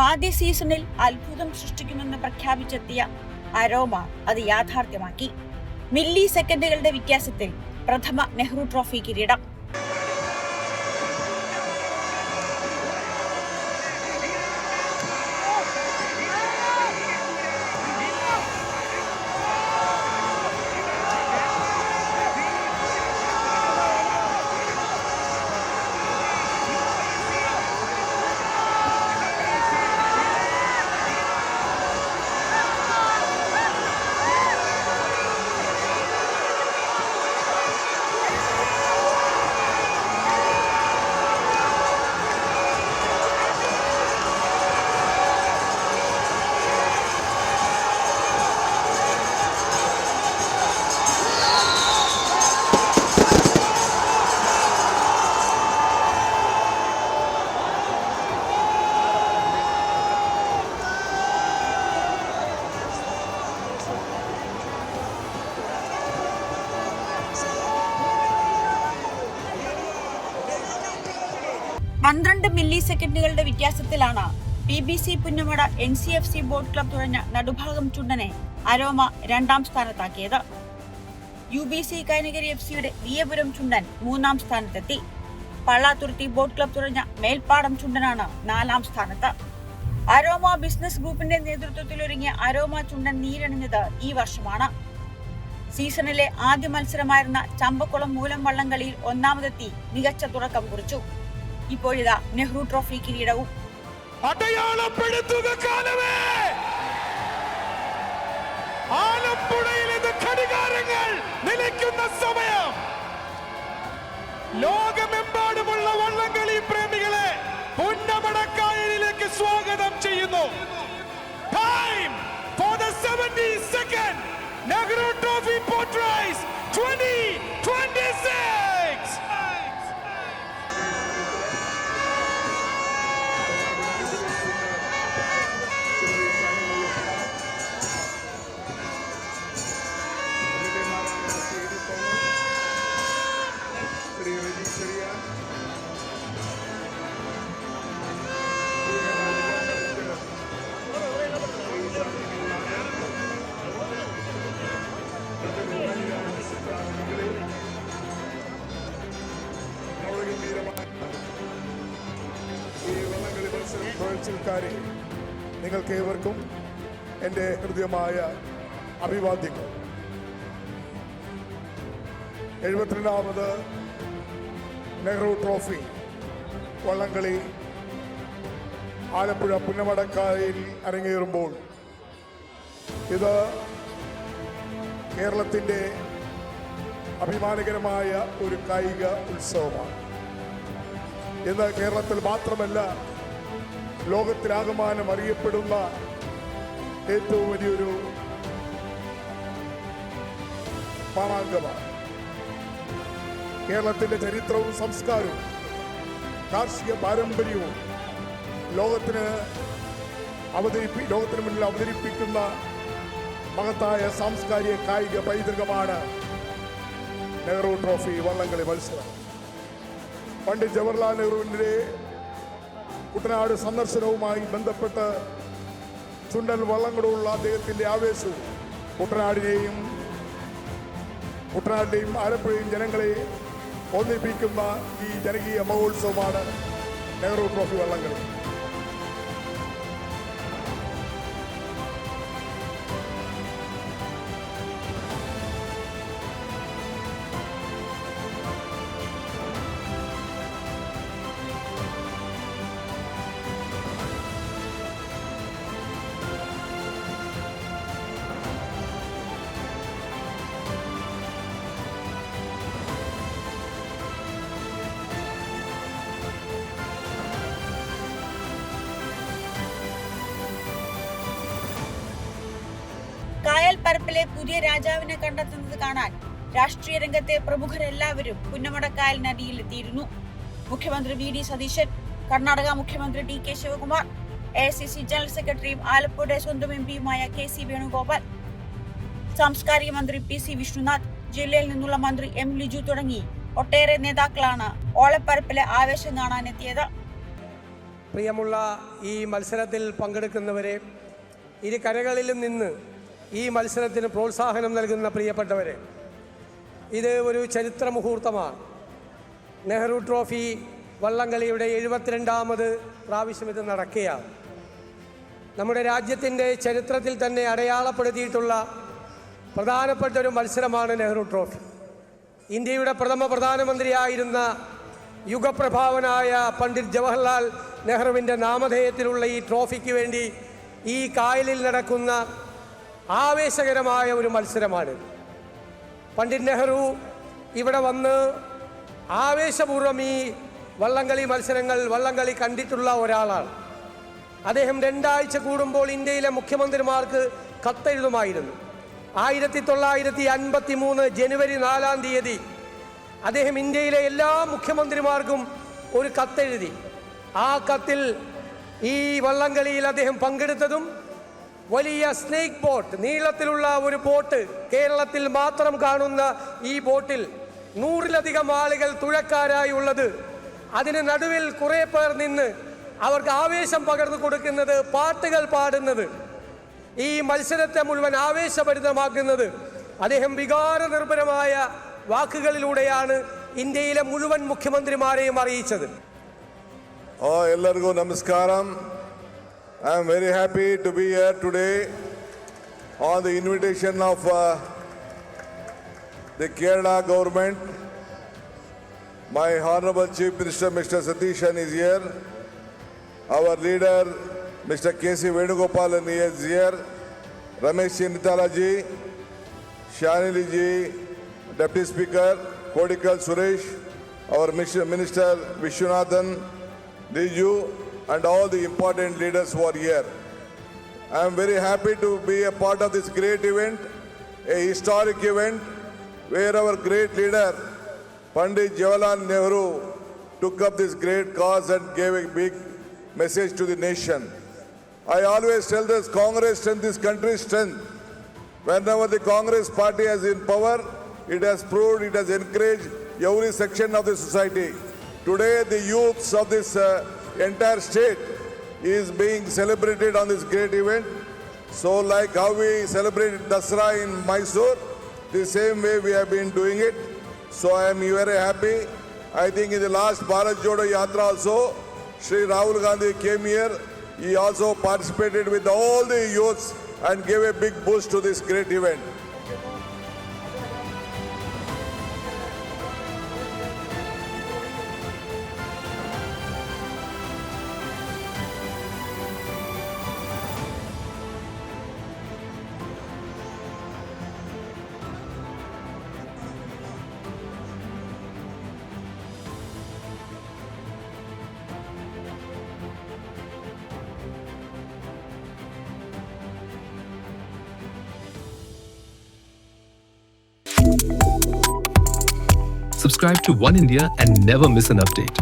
ആദ്യ സീസണിൽ അത്ഭുതം സൃഷ്ടിക്കുമെന്ന് പ്രഖ്യാപിച്ചെത്തിയ അരോമ അത് യാഥാർത്ഥ്യമാക്കി. മില്ലി സെക്കൻഡുകളുടെ വ്യത്യാസത്തിൽ പ്രഥമ നെഹ്റു ട്രോഫി കിരീടം. പന്ത്രണ്ട് മില്ലി സെക്കൻഡുകളുടെ വ്യത്യാസത്തിലാണ് BBC Punnamada NCFC boat club തുഴഞ്ഞ നടുഭാഗം ചുണ്ടനെ അരോമ രണ്ടാം സ്ഥാനത്താക്കിയത്. UBC കൈനകരി FCയുടെ വിയപുരം ചുണ്ടൻ മൂന്നാം സ്ഥാനത്തെത്തി. പള്ളാത്തുരുത്തി ബോട്ട് ക്ലബ് തുഴഞ്ഞ മേൽപ്പാടം ചുണ്ടനാണ് നാലാം സ്ഥാനത്ത്. അരോമ ബിസിനസ് ഗ്രൂപ്പിന്റെ നേതൃത്വത്തിലൊരുങ്ങിയ അരോമ ചുണ്ടൻ നീരണിഞ്ഞത് ഈ വർഷമാണ്. സീസണിലെ ആദ്യ മത്സരമായിരുന്ന ചമ്പക്കുളം മൂലം വള്ളംകളിയിൽ ഒന്നാമതെത്തി മികച്ച തുടക്കം കുറിച്ചു. ഇപ്പോഴിതാ നെഹ്റു ട്രോഫി കിരീടവും. അടയാളപ്പെടുത്തുക കാലമേ, ആലപ്പുഴയിലെ ഘടികാരങ്ങൾ നിലയ്ക്കുന്ന സമയം. ലോകമെമ്പാടുമുള്ള വള്ളംകളി പ്രേമികളെ പുന്നമടക്കായലിലേക്ക് സ്വാഗതം ചെയ്യുന്നു. Time for the 72nd Nehru Trophy Boat Race 2026. നിങ്ങൾക്ക് ഏവർക്കും എൻ്റെ ഹൃദ്യമായ അഭിവാദ്യങ്ങൾ. 72ാമത് നെഹ്റു ട്രോഫി വള്ളംകളി ആലപ്പുഴ പുന്നമടക്കായലിൽ അരങ്ങേറുമ്പോൾ ഇത് കേരളത്തിൻ്റെ അഭിമാനകരമായ ഒരു കായിക ഉത്സവമാണ്. ഇന്ന് കേരളത്തിൽ മാത്രമല്ല, ലോകത്തിലാകമാനം അറിയപ്പെടുന്ന ഏറ്റവും വലിയൊരു മാമാങ്കമാണ്. കേരളത്തിന്റെ ചരിത്രവും സംസ്കാരവും കാർഷിക പാരമ്പര്യവും ലോകത്തിന് മുന്നിൽ അവതരിപ്പിക്കുന്ന മഹത്തായ സാംസ്കാരിക കായിക പൈതൃകമാണ് നെഹ്റു ട്രോഫി വള്ളംകളി മത്സരം. പണ്ഡിറ്റ് ജവഹർലാൽ നെഹ്റുവിൻ്റെ കുട്ടനാട് സന്ദർശനവുമായി ബന്ധപ്പെട്ട് ചുണ്ടൻ വള്ളങ്ങളോടുള്ള അദ്ദേഹത്തിൻ്റെ ആവേശവും കുട്ടനാടിനെയും ആലപ്പുഴയും ജനങ്ങളെ ഒന്നിപ്പിക്കുന്ന ഈ ജനകീയ മഹോത്സവമാണ് നെഹ്റു ട്രോഫി വള്ളംകളി. കായൽ പരപ്പിലെ പുതിയ രാജാവിനെ കണ്ടെത്തുന്നത് കാണാൻ രാഷ്ട്രീയ രംഗത്തെ പ്രമുഖരെല്ലാവരും പുന്നമടക്കായലിനടിയിലെത്തിയിരുന്നു. മുഖ്യമന്ത്രി VD സതീശൻ, കർണാടക മുഖ്യമന്ത്രി DK ശിവകുമാർ, AICC ജനറൽ സെക്രട്ടറിയും ആലപ്പുഴയുടെ സ്വന്തം MPയുമായ KC വേണുഗോപാൽ, സാംസ്കാരിക മന്ത്രി PC വിഷ്ണുനാഥ്, ജില്ലയിൽ നിന്നുള്ള മന്ത്രി M ലിജു തുടങ്ങി ഒട്ടേറെ നേതാക്കളാണ് ഓളപ്പരപ്പിലെ ആവേശം കാണാനെത്തിയത്. പ്രിയമുള്ള ഈ മത്സരത്തിൽ പങ്കെടുക്കുന്നവരെ, ഇരു കരകളിലും നിന്ന് ഈ മത്സരത്തിന് പ്രോത്സാഹനം നൽകുന്ന പ്രിയപ്പെട്ടവരെ, ഇത് ഒരു ചരിത്ര മുഹൂർത്തമാണ്. നെഹ്റു ട്രോഫി വള്ളംകളിയുടെ 72ാമത് പ്രാവശ്യം ഇത് നടക്കുകയാണ്. നമ്മുടെ രാജ്യത്തിൻ്റെ ചരിത്രത്തിൽ തന്നെ അടയാളപ്പെടുത്തിയിട്ടുള്ള പ്രധാനപ്പെട്ട ഒരു മത്സരമാണ് നെഹ്റു ട്രോഫി. ഇന്ത്യയുടെ പ്രഥമ പ്രധാനമന്ത്രിയായിരുന്ന യുഗപ്രഭാവനായ പണ്ഡിറ്റ് ജവഹർലാൽ നെഹ്റുവിൻ്റെ നാമധേയത്തിലുള്ള ഈ ട്രോഫിക്ക് വേണ്ടി ഈ കായലിൽ നടക്കുന്ന ആവേശകരമായ ഒരു മത്സരമാണ്. പണ്ഡിറ്റ് നെഹ്റു ഇവിടെ വന്ന് ആവേശപൂർവ്വം ഈ വള്ളംകളി കണ്ടിട്ടുള്ള ഒരാളാണ്. അദ്ദേഹം 2 ആഴ്ച കൂടുമ്പോൾ ഇന്ത്യയിലെ മുഖ്യമന്ത്രിമാർക്ക് കത്തെഴുതുമായിരുന്നു. 1953 ജനുവരി 4-ാം തീയതി അദ്ദേഹം ഇന്ത്യയിലെ എല്ലാ മുഖ്യമന്ത്രിമാർക്കും ഒരു കത്തെഴുതി. ആ കത്തിൽ ഈ വള്ളംകളിയിൽ അദ്ദേഹം പങ്കെടുത്തതും, വലിയ സ്നേക്ക് ബോട്ട്, നീളത്തിലുള്ള ഒരു ബോട്ട്, കേരളത്തിൽ മാത്രം കാണുന്ന ഈ ബോട്ടിൽ 100-ലധികം ആളുകൾ തുഴക്കാരായി ഉള്ളത്, അതിന് നടുവിൽ കുറേ പേർ നിന്ന് അവർക്ക് ആവേശം പകർന്നു കൊടുക്കുന്നത്, പാട്ടുകൾ പാടുന്നത്, ഈ മത്സരത്തെ മുഴുവൻ ആവേശഭരിതമാക്കുന്നത് അദ്ദേഹം വികാരനിർഭരമായ വാക്കുകളിലൂടെയാണ് ഇന്ത്യയിലെ മുഴുവൻ മുഖ്യമന്ത്രിമാരെയും അറിയിച്ചത്. എല്ലാവർക്കും നമസ്കാരം. I am very happy to be here today on the invitation of the Kerala government. My Honorable Chief Minister Mr. Satishan is here. Our leader Mr. K.C. Venugopalan is here. Ramesh Chinitala ji, Shanili ji, Deputy Speaker Kodikal Suresh, our Minister Vishwanathan Riju, and all the important leaders who are here. I am very happy to be a part of this great event, a historic event where our great leader Pandit Jawaharlal Nehru took up this great cause and gave a big message to the nation. I always tell this Congress strength, this country's strength. Whenever the Congress party is in power, it has proved, it has encouraged every section of the society. Today, the youths of this entire state is being celebrated on this great event. So like how we celebrated Dasra in Mysore, the same way we have been doing it. So I am very happy. I think in the last Bharat Jodo Yatra also, Shri Rahul Gandhi came here. He also participated with all the youths and gave a big boost to this great event. Subscribe to One India and never miss an update.